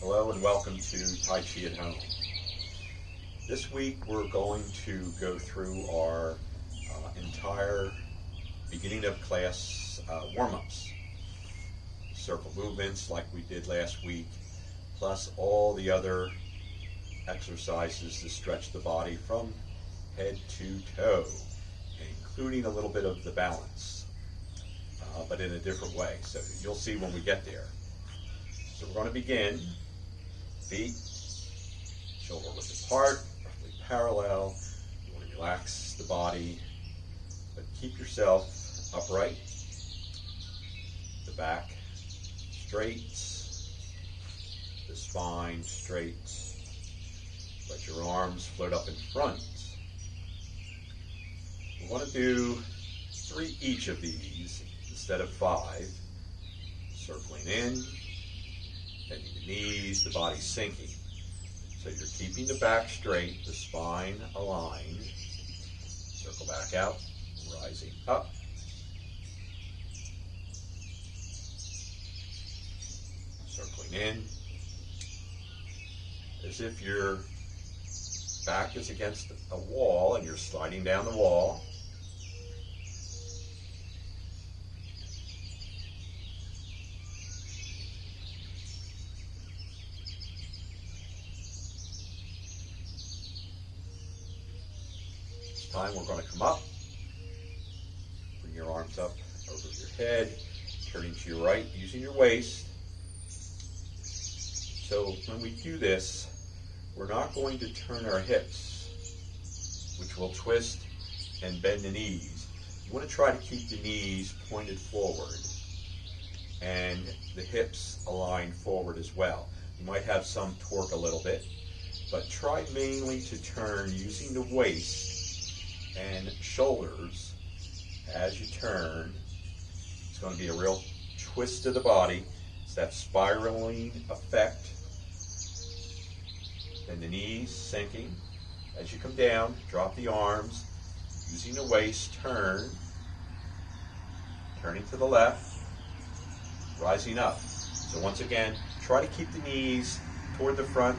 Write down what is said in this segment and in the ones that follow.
Hello and welcome to Tai Chi at Home. This week we're going to go through our entire beginning of class warm-ups. Circle movements like we did last week, plus all the other exercises to stretch the body from head to toe, including a little bit of the balance, but in a different way. So you'll see when we get there. So we're going to begin. Feet, shoulder width apart, roughly parallel. You want to relax the body, but keep yourself upright. The back straight, the spine straight. Let your arms float up in front. We want to do 3 each of these instead of 5. Circling in, bending the knees, the body sinking. So you're keeping the back straight, the spine aligned. Circle back out, rising up. Circling in. As if your back is against a wall and you're sliding down the wall. Time we're going to come up, bring your arms up over your head, turning to your right using your waist. So when we do this, we're not going to turn our hips, which will twist and bend the knees. You want to try to keep the knees pointed forward and the hips aligned forward as well. You might have some torque a little bit, but try mainly to turn using the waist and shoulders as you turn. It's going to be a real twist to the body. It's that spiraling effect. Then the knees sinking. As you come down, drop the arms. Using the waist, turn. Turning to the left. Rising up. So once again, try to keep the knees toward the front,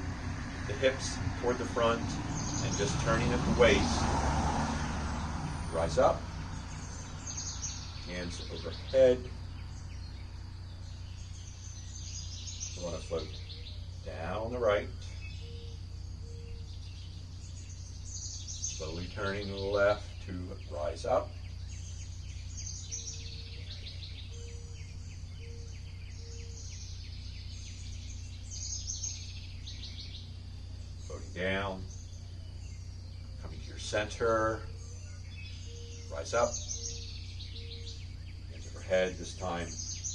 the hips toward the front, and just turning at the waist. Rise up, hands overhead. You want to float down the right, slowly turning to the left to rise up. Floating down, coming to your center. Rise up, hands overhead, this time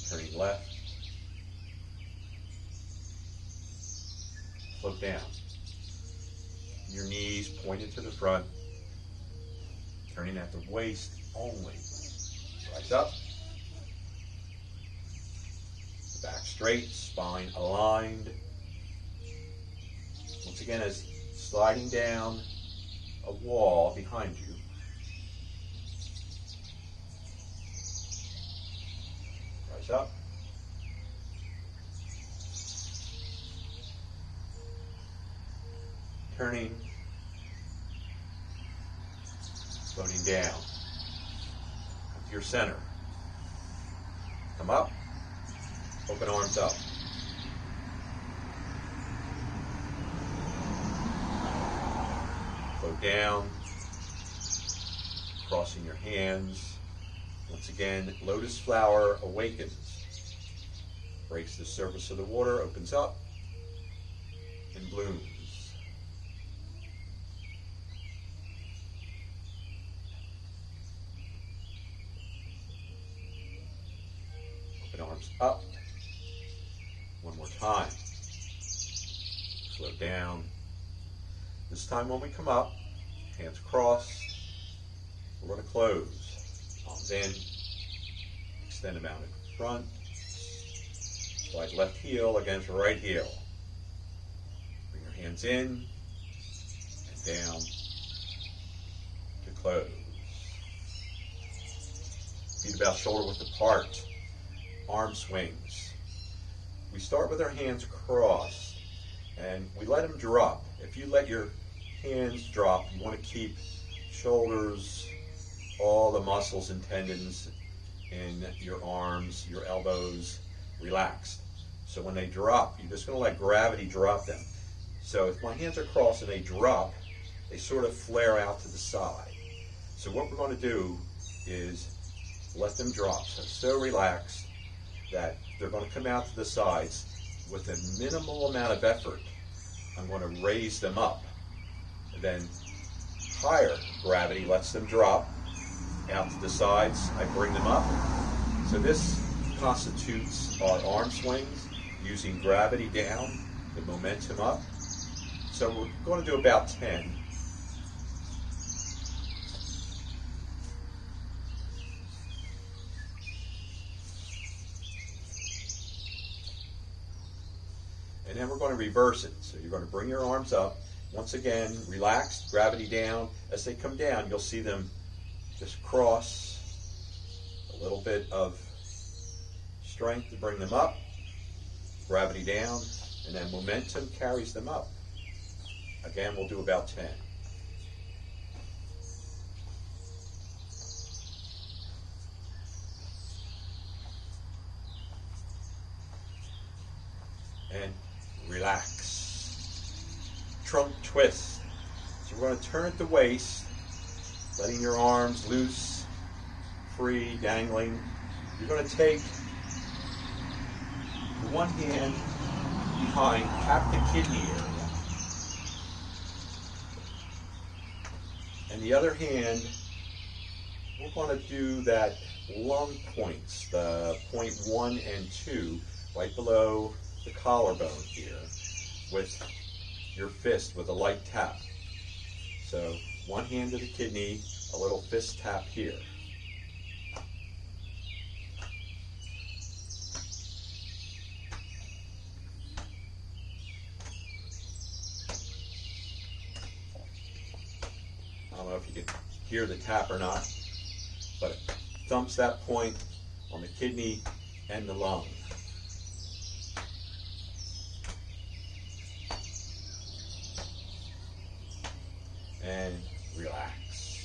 turning left. Float down. Your knees pointed to the front, turning at the waist only. Rise up. The back straight, spine aligned. Once again, as sliding down a wall behind you. Up. Turning, floating down. Come to your center. Come up, open arms up. Float down, crossing your hands. Once again, lotus flower awakens, breaks the surface of the water, opens up, and blooms. Open arms up. One more time. Slow down. This time when we come up, hands crossed, we're going to close. Palms in, extend them out in front, slide left heel against right heel. Bring your hands in and down to close. Feet about shoulder width apart, arm swings. We start with our hands crossed. and we let them drop. If you let your hands drop, you want to keep shoulders, all the muscles and tendons in your arms, your elbows relaxed. So when they drop, you're just going to let gravity drop them. So if my hands are crossed and they drop, they sort of flare out to the side. So what we're going to do is let them drop. So relaxed that they're going to come out to the sides. With a minimal amount of effort, I'm going to raise them up. And then higher gravity lets them drop out to the sides. I bring them up. So this constitutes our arm swings using gravity down, the momentum up. So we're going to do about 10. And then we're going to reverse it. So you're going to bring your arms up. Once again, relaxed, gravity down. As they come down, you'll see them just cross. A little bit of strength to bring them up. Gravity down. And then momentum carries them up. Again, we'll do about 10. And relax. Trunk twist. So we're going to turn at the waist, letting your arms loose, free, dangling. You're going to take the one hand behind, tap the kidney area. And the other hand, we're going to do that lung points, the point 1 and 2, right below the collarbone here, with your fist with a light tap. So one hand to the kidney, a little fist tap here. I don't know if you can hear the tap or not, but it thumps that point on the kidney and the lung. And relax.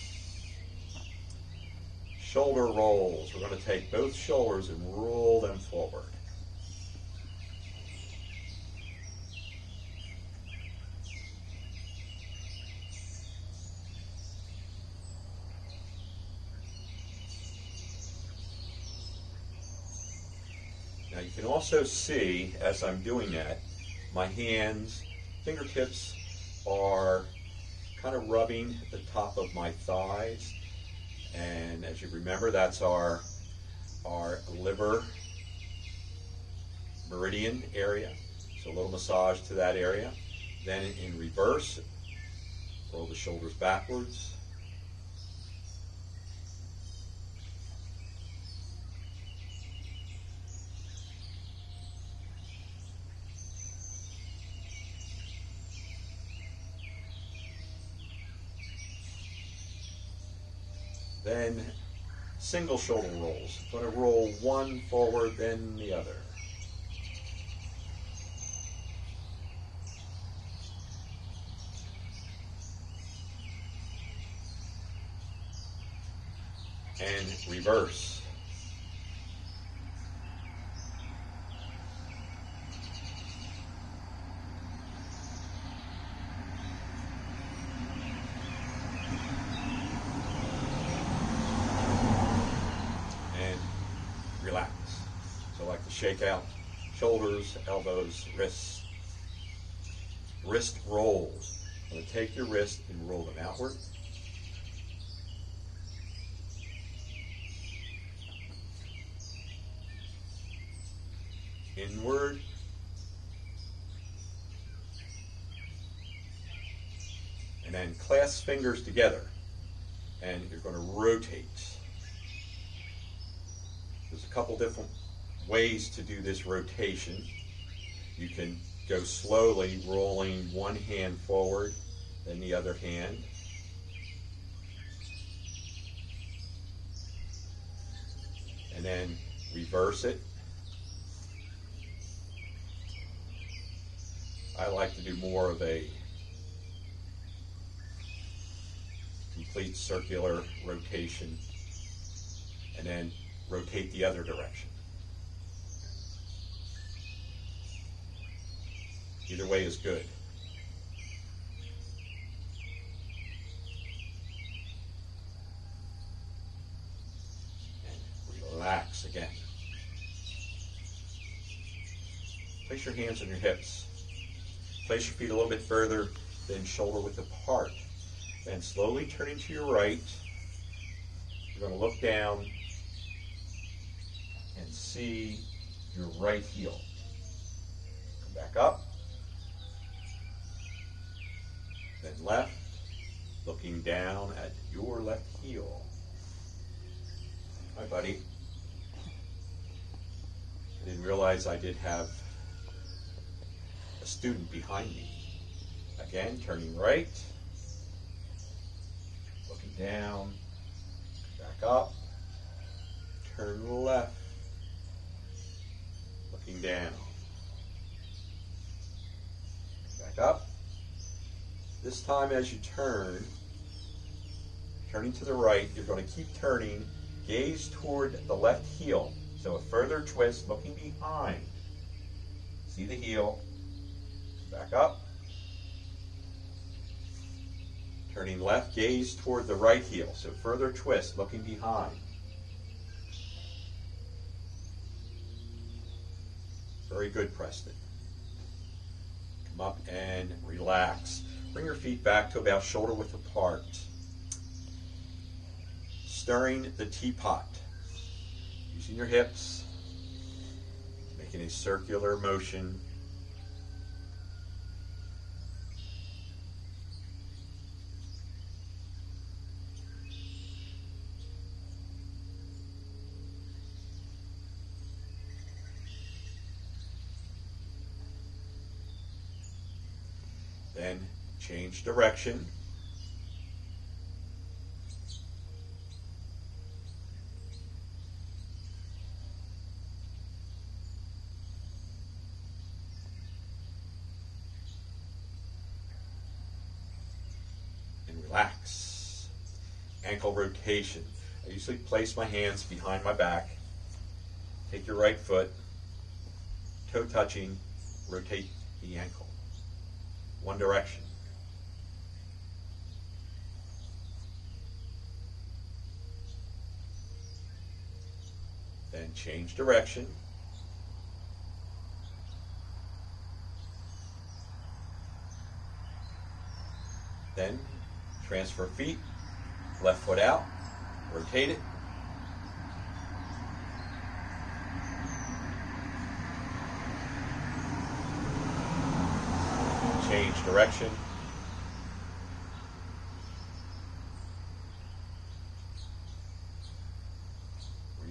Shoulder rolls. We're going to take both shoulders and roll them forward. Now you can also see, as I'm doing that, my hands, fingertips are kind of rubbing the top of my thighs. And as you remember, that's our liver meridian area. So a little massage to that area. Then in reverse, roll the shoulders backwards. Then single shoulder rolls. I'm going to roll one forward, then the other. And reverse. Relax. So I like to shake out shoulders, elbows, wrists. Wrist rolls. I'm going to take your wrist and roll them outward. Inward. And then clasp fingers together. And you're going to rotate. There's a couple different ways to do this rotation. You can go slowly, rolling one hand forward, then the other hand. And then reverse it. I like to do more of a complete circular rotation and then rotate the other direction. Either way is good. And relax again. Place your hands on your hips. Place your feet a little bit further than shoulder width apart. Then slowly turning to your right, you're going to look down and see your right heel. Come back up. Then left, looking down at your left heel. Hi, buddy. I didn't realize I did have a student behind me. Again, turning right, looking down, back up, turn left, looking down, back up. This time as you turn, turning to the right, you're going to keep turning, gaze toward the left heel. So a further twist, looking behind. See the heel, back up. Turning left, gaze toward the right heel. So further twist, looking behind. Very good, Preston. Come up and relax. Bring your feet back to about shoulder width apart. Stirring the teapot. Using your hips, making a circular motion. Then change direction. And relax. Ankle rotation. I usually place my hands behind my back. Take your right foot, toe touching, rotate the ankle. One direction. Then change direction. Then transfer feet, left foot out, rotate it. Change direction.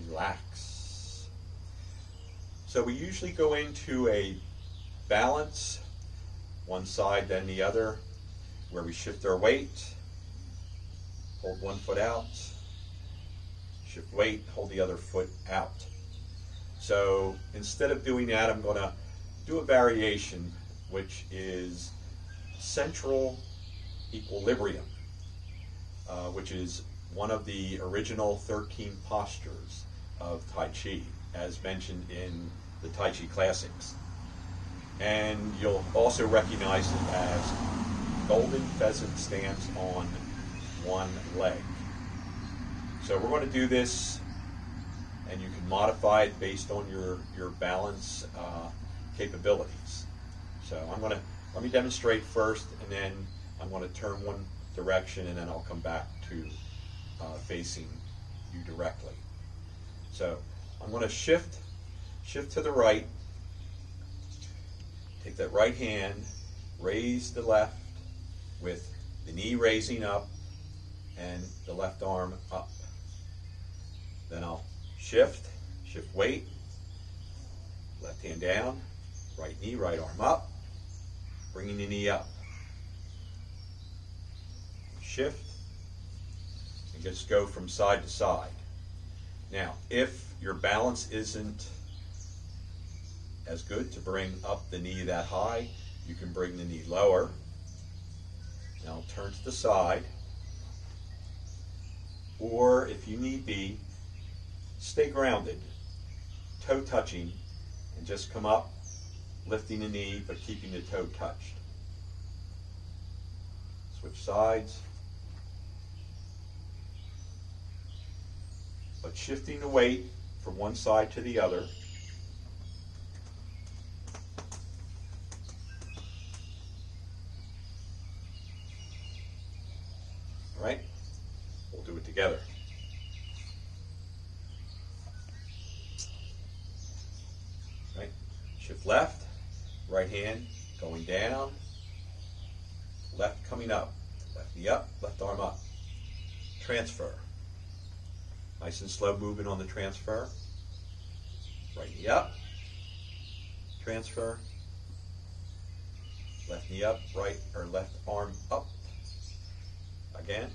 Relax. So we usually go into a balance, one side then the other, where we shift our weight, hold one foot out, shift weight, hold the other foot out. So instead of doing that, I'm going to do a variation, which is central equilibrium, which is one of the original 13 postures of Tai Chi, as mentioned in the Tai Chi classics. And you'll also recognize it as golden pheasant stance on one leg. So we're going to do this, and you can modify it based on your balance capabilities. So let me demonstrate first, and then I'm going to turn one direction, and then I'll come back to facing you directly. So I'm going to shift to the right, take that right hand, raise the left with the knee raising up and the left arm up. Then I'll shift weight, left hand down, right knee, right arm up, bringing the knee up. Shift, and just go from side to side. Now, if your balance isn't as good to bring up the knee that high, You can bring the knee lower. Now turn to the side. Or if you need be, stay grounded, toe touching, and just come up, lifting the knee but keeping the toe touched. Switch sides. But shifting the weight from one side to the other. All right? We'll do it together. Right? Shift left, right hand going down, left coming up, left knee up, left arm up. Transfer. Nice and slow movement on the transfer. Right knee up, transfer, left knee up, right or left arm up. Again.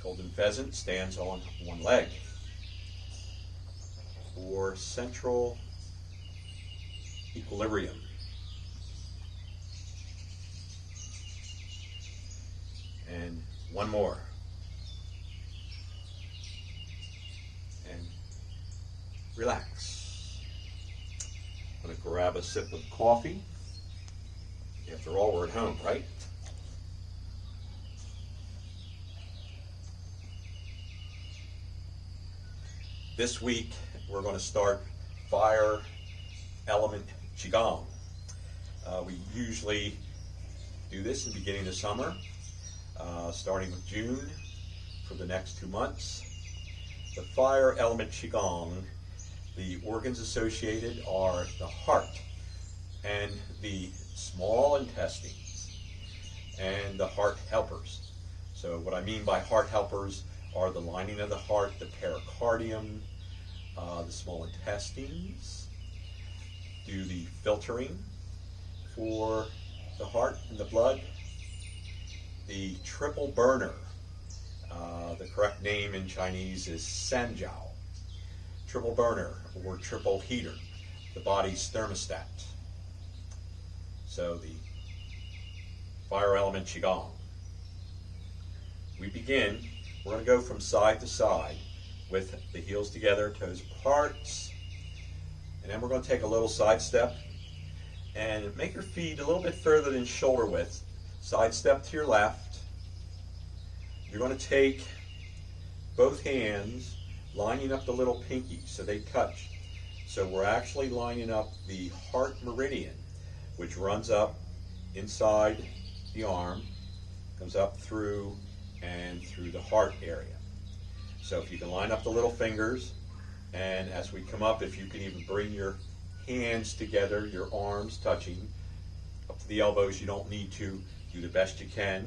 Golden pheasant stands on one leg. For central equilibrium. And one more. And relax. I'm going to grab a sip of coffee. After all, we're at home, right? This week, we're going to start Fire Element Qigong. We usually do this in the beginning of summer, starting with June for the next 2 months. The Fire Element Qigong, the organs associated are the heart and the small intestines and the heart helpers. So what I mean by heart helpers are the lining of the heart, the pericardium, the small intestines, do the filtering for the heart and the blood, the triple burner, the correct name in Chinese is Sanjiao, triple burner or triple heater, the body's thermostat. So the Fire Element Qigong. We begin. We're going to go from side to side with the heels together, toes apart, and then we're going to take a little side step and make your feet a little bit further than shoulder width. Side step to your left. You're going to take both hands, lining up the little pinky so they touch. So we're actually lining up the heart meridian, which runs up inside the arm, comes up through and through the heart area. So if you can line up the little fingers, and as we come up, if you can even bring your hands together, your arms touching up to the elbows, you don't need to, do the best you can.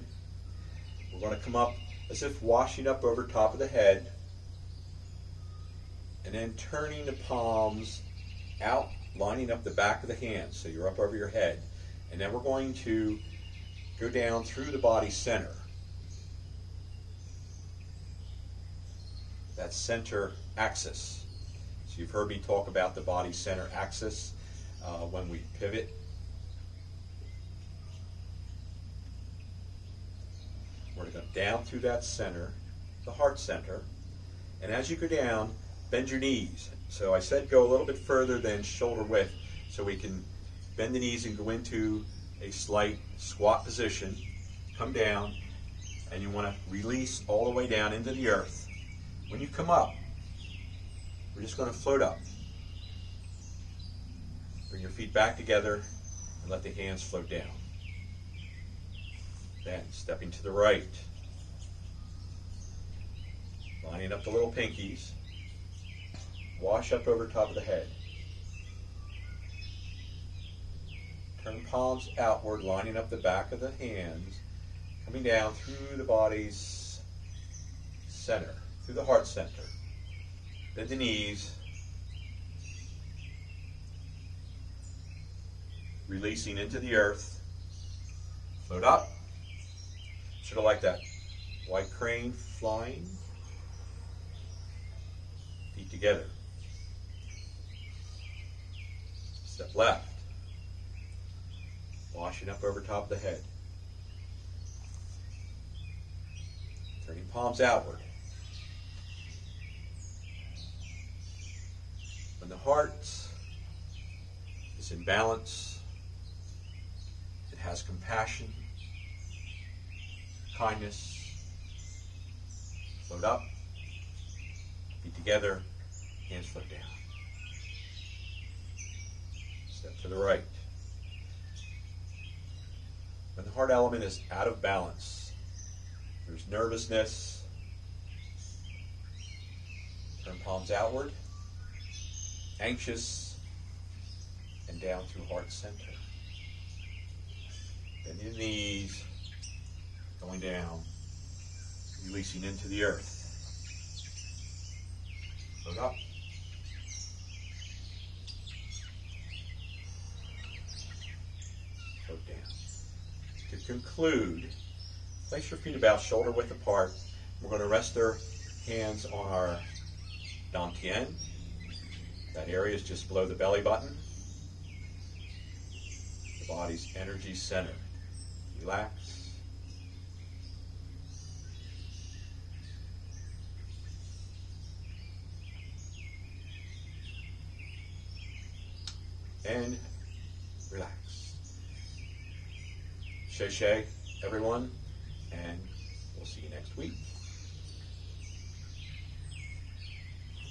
We're going to come up as if washing up over top of the head, and then turning the palms out, lining up the back of the hands, so you're up over your head. And then we're going to go down through the body center. That center axis. So you've heard me talk about the body center axis when we pivot. We're going to go down through that center, the heart center. And as you go down, bend your knees. So I said go a little bit further than shoulder width, so we can bend the knees and go into a slight squat position. Come down, and you want to release all the way down into the earth. When you come up, we're just going to float up. Bring your feet back together and let the hands float down. Then stepping to the right, lining up the little pinkies, wash up over top of the head. Turn palms outward, lining up the back of the hands, coming down through the body's center, through the heart center. Bend the knees, releasing into the earth. Float up, sort of like that white crane flying. together. Step left. Washing up over top of the head. Turning palms outward. When the heart is in balance, it has compassion, kindness. Float up, feet together, hands float down. Step to the right. When the heart element is out of balance, there's nervousness. Turn palms outward, anxious, and down through heart center. Bending the knees, going down, releasing into the earth. Float up. Float down. To conclude, place your feet about shoulder width apart. We're going to rest our hands on our dantian. That area is just below the belly button. The body's energy center. Relax. And relax. Shay, everyone, and we'll see you next week.